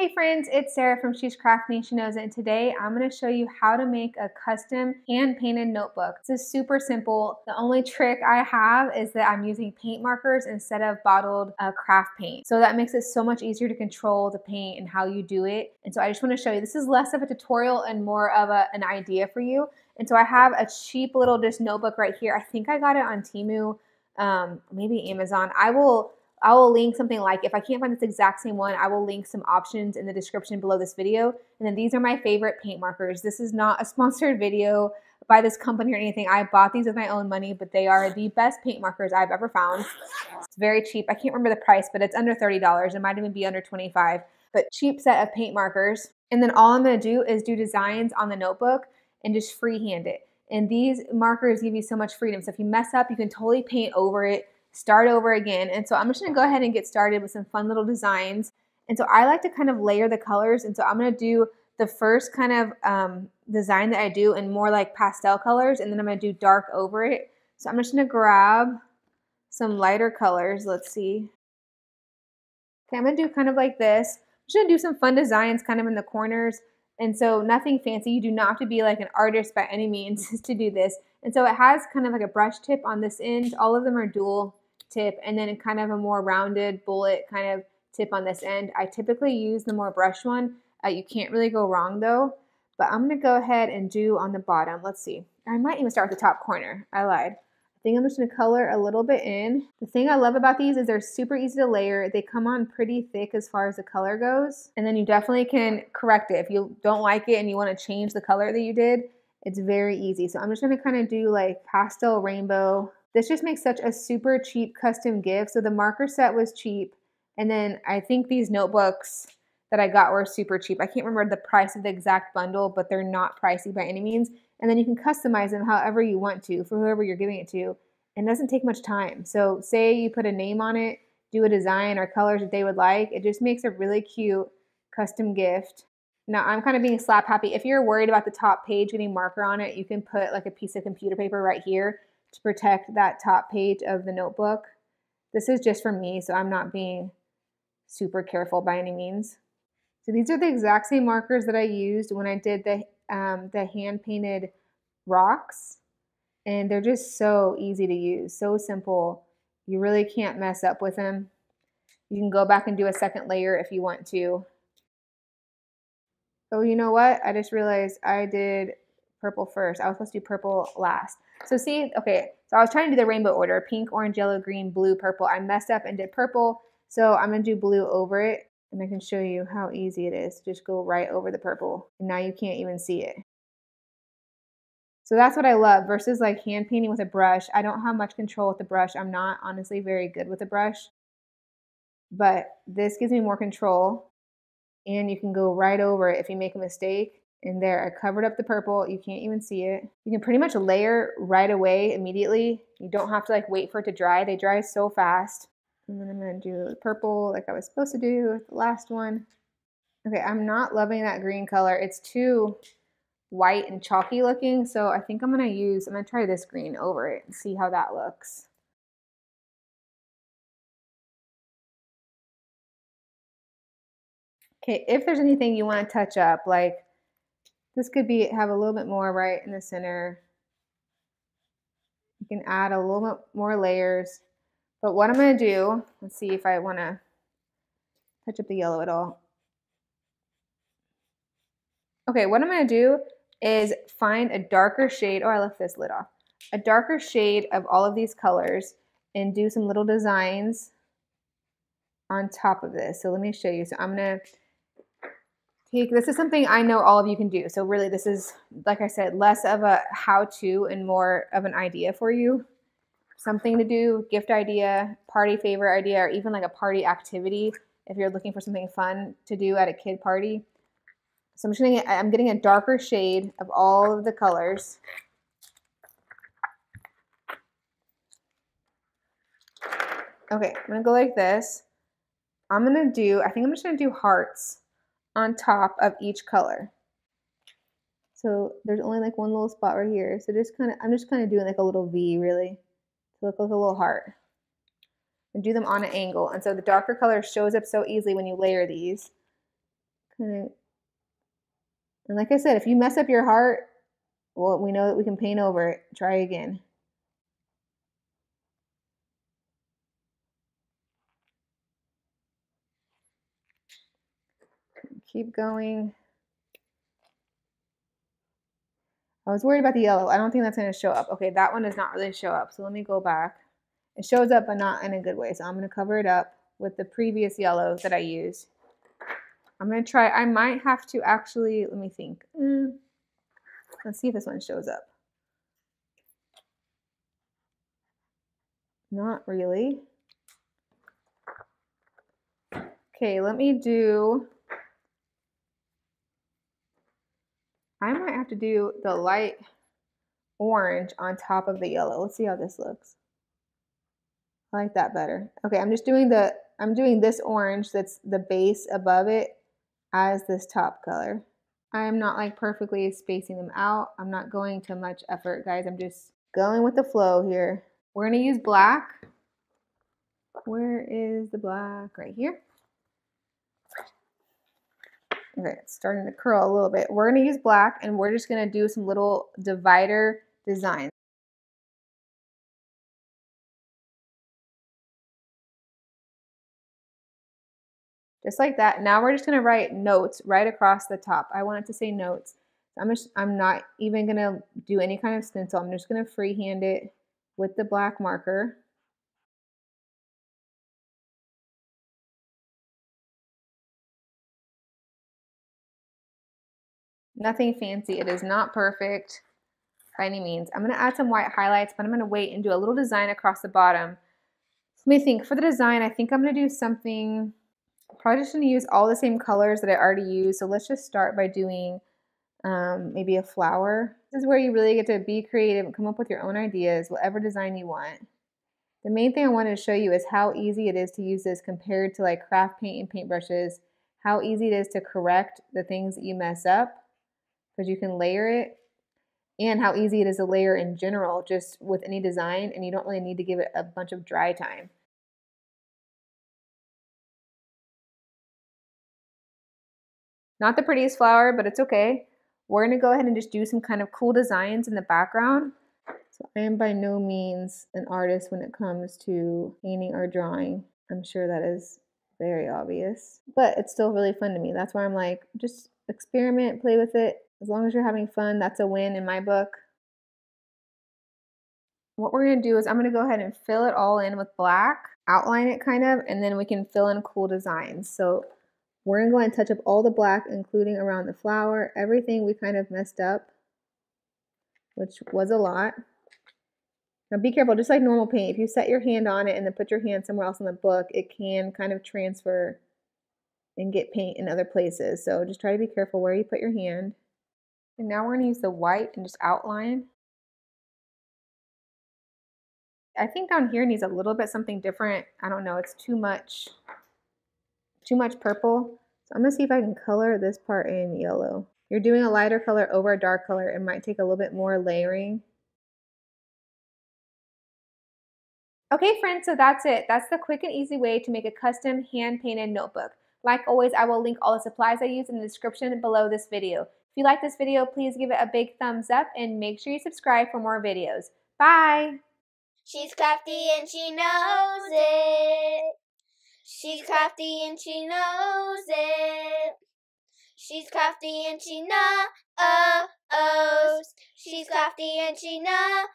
Hey friends, it's Sarah from She's Craft Nation Knows It, and today I'm going to show you how to make a custom hand-painted notebook. This is super simple. The only trick I have is that I'm using paint markers instead of bottled craft paint. So that makes it so much easier to control the paint and how you do it. And so I just want to show you, this is less of a tutorial and more of an idea for you. And so I have a cheap little just notebook right here. I think I got it on Temu, maybe Amazon. I will link something like, if I can't find this exact same one, I will link some options in the description below this video. And then these are my favorite paint markers. This is not a sponsored video by this company or anything. I bought these with my own money, but they are the best paint markers I've ever found. It's very cheap. I can't remember the price, but it's under $30. It might even be under $25, but cheap set of paint markers. And then all I'm gonna do is do designs on the notebook and just freehand it. And these markers give you so much freedom. So if you mess up, you can totally paint over it, start over again. And so I'm just gonna go ahead and get started with some fun little designs. And so I like to kind of layer the colors. And so I'm gonna do the first kind of design that I do in more like pastel colors, and then I'm gonna do dark over it. So I'm just gonna grab some lighter colors. Let's see. Okay, I'm gonna do kind of like this. I'm just gonna do some fun designs kind of in the corners. And so nothing fancy. You do not have to be like an artist by any means to do this. And so it has kind of like a brush tip on this end. All of them are dual tip, and then kind of a more rounded bullet kind of tip on this end. I typically use the more brush one. You can't really go wrong though, but I'm gonna go ahead and do on the bottom. Let's see. I might even start with the top corner. I lied. I think I'm just gonna color a little bit in. The thing I love about these is they're super easy to layer. They come on pretty thick as far as the color goes. And then you definitely can correct it. If you don't like it and you wanna change the color that you did, it's very easy. So I'm just gonna kind of do like pastel rainbow. This just makes such a super cheap custom gift. So the marker set was cheap. And then I think these notebooks that I got were super cheap. I can't remember the price of the exact bundle, but they're not pricey by any means. And then you can customize them however you want to for whoever you're giving it to. And it doesn't take much time. So say you put a name on it, do a design or colors that they would like. It just makes a really cute custom gift. Now I'm kind of being slap happy. If you're worried about the top page getting marker on it, you can put like a piece of computer paper right here to protect that top page of the notebook. This is just for me, so I'm not being super careful by any means. So these are the exact same markers that I used when I did the hand-painted rocks. And they're just so easy to use, so simple. You really can't mess up with them. You can go back and do a second layer if you want to. Oh, you know what? I just realized I did purple first. I was supposed to do purple last. So see, okay, so I was trying to do the rainbow order, pink, orange, yellow, green, blue, purple. I messed up and did purple, so I'm gonna do blue over it, and I can show you how easy it is. Just go right over the purple, and now you can't even see it. So that's what I love versus like hand painting with a brush. I don't have much control with the brush. I'm not honestly very good with the brush, but this gives me more control, and you can go right over it if you make a mistake. And there, I covered up the purple. You can't even see it. You can pretty much layer right away immediately. You don't have to like wait for it to dry. They dry so fast. And then I'm gonna do the purple like I was supposed to do with the last one. Okay, I'm not loving that green color. It's too white and chalky looking. So I think I'm gonna try this green over it and see how that looks. Okay, if there's anything you want to touch up, like this could be have a little bit more right in the center. You can add a little bit more layers. But what I'm going to do, let's see if I want to touch up the yellow at all. Okay, what I'm going to do is find a darker shade. Oh, I left this lid off. A darker shade of all of these colors and do some little designs on top of this. So let me show you. So I'm going to this is something I know all of you can do. So really this is, like I said, less of a how-to and more of an idea for you. Something to do, gift idea, party favor idea, or even like a party activity if you're looking for something fun to do at a kid party. So I'm getting a darker shade of all of the colors. Okay, I'm gonna go like this. I think I'm just gonna do hearts on top of each color. So there's only like one little spot right here. So I'm just kind of doing like a little V really to look like a little heart. And do them on an angle. And so the darker color shows up so easily when you layer these. And like I said, if you mess up your heart, well, we know that we can paint over it. Try again. Keep going. I was worried about the yellow. I don't think that's going to show up. Okay, that one does not really show up. So let me go back. It shows up, but not in a good way. So I'm going to cover it up with the previous yellow that I used. I'm going to try. I might have to actually, let me think. Let's see if this one shows up. Not really. Okay, let me do, I might have to do the light orange on top of the yellow. Let's see how this looks. I like that better. Okay, I'm doing this orange that's the base above it as this top color. I am not like perfectly spacing them out. I'm not going to much effort, guys. I'm just going with the flow here. We're gonna use black. Where is the black? Right here. Okay, it's starting to curl a little bit. We're gonna use black and we're just gonna do some little divider designs. Just like that. Now we're just gonna write notes right across the top. I want it to say notes. I'm not even gonna do any kind of stencil. I'm just gonna freehand it with the black marker. Nothing fancy. It is not perfect by any means. I'm gonna add some white highlights, but I'm gonna wait and do a little design across the bottom. Let me think. For the design, I think I'm gonna do something, probably just gonna use all the same colors that I already used. So let's just start by doing maybe a flower. This is where you really get to be creative and come up with your own ideas, whatever design you want. The main thing I wanted to show you is how easy it is to use this compared to like craft paint and paintbrushes, how easy it is to correct the things that you mess up because you can layer it, and how easy it is to layer in general just with any design, and you don't really need to give it a bunch of dry time. Not the prettiest flower, but it's okay. We're gonna go ahead and just do some kind of cool designs in the background. So I am by no means an artist when it comes to painting or drawing. I'm sure that is very obvious, but it's still really fun to me. That's why I'm like, just experiment, play with it. As long as you're having fun, that's a win in my book. What we're gonna do is I'm gonna go ahead and fill it all in with black, outline it kind of, and then we can fill in cool designs. So we're gonna go ahead and touch up all the black, including around the flower, everything we kind of messed up, which was a lot. Now be careful, just like normal paint, if you set your hand on it and then put your hand somewhere else in the book, it can kind of transfer and get paint in other places. So just try to be careful where you put your hand. And now we're gonna use the white and just outline. I think down here needs a little bit something different. I don't know, it's too much purple. So I'm gonna see if I can color this part in yellow. You're doing a lighter color over a dark color. It might take a little bit more layering. Okay, friends, so that's it. That's the quick and easy way to make a custom hand-painted notebook. Like always, I will link all the supplies I use in the description below this video. If you like this video, please give it a big thumbs up and make sure you subscribe for more videos. Bye! She's crafty and she knows it. She's crafty and she knows it. She's crafty and she knows. She's crafty and she knows.